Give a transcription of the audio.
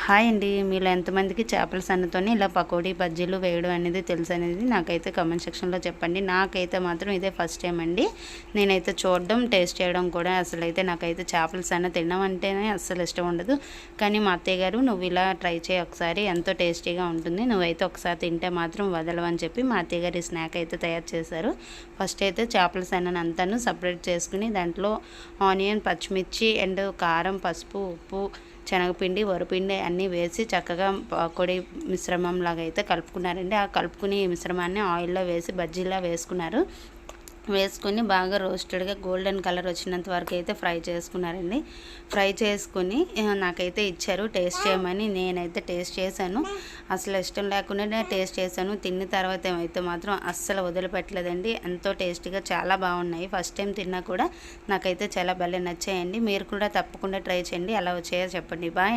Hi అండి. మీలో ఎంతమందికి చేపల సన్నతోని ఇలా పకోడీ బజ్జీలు వేయడం అనేది తెలుసు అనేది నాకైతే కామెంట్ సెక్షన్లో చెప్పండి. నాకైతే మాత్రం ఇదే ఫస్ట్ టైం అండి. నేనైతే చూడడం, టేస్ట్ చేయడం కూడా అసలైతే నాకైతే చేపల సన్న తినడం అంటేనే అస్సలు ఇష్టం ఉండదు. కానీ మా అత్తయ్య గారు నువ్వు ఇలా ట్రై చేయి ఒకసారి, ఎంతో టేస్టీగా ఉంటుంది, నువ్వైతే ఒకసారి తింటే మాత్రం వదలవు అని చెప్పి మా అత్తయ్య గారు ఈ స్నాక్ అయితే తయారు చేశారు. ఫస్ట్ అయితే చేపల సన్నను అంతాను సపరేట్ చేసుకుని దాంట్లో ఆనియన్, పచ్చిమిర్చి అండ్ కారం, పసుపు, ఉప్పు, శనగపిండి, వరిపిండి అన్నీ వేసి చక్కగా పకోడీ మిశ్రమం లాగా అయితే కలుపుకున్నారండి. ఆ కలుపుకుని ఈ మిశ్రమాన్ని ఆయిల్లో వేసి బజ్జీలా వేసుకుని బాగా రోస్టెడ్గా గోల్డెన్ కలర్ వచ్చినంత వరకు అయితే ఫ్రై చేసుకున్నారండి. ఫ్రై చేసుకుని నాకైతే ఇచ్చారు టేస్ట్ చేయమని. నేనైతే టేస్ట్ చేశాను. అసలు ఇష్టం లేకుండానే టేస్ట్ చేశాను. తిన్న తర్వాత ఏమైతే మాత్రం అస్సలు వదిలిపెట్టలేదండి. ఎంతో టేస్టీగా చాలా బాగున్నాయి. ఫస్ట్ టైం తిన్నా కూడా నాకైతే చాలా భలే నచ్చాయండి. మీరు కూడా తప్పకుండా ట్రై చేయండి. ఎలా వచ్చాయో చెప్పండి. బాయ్.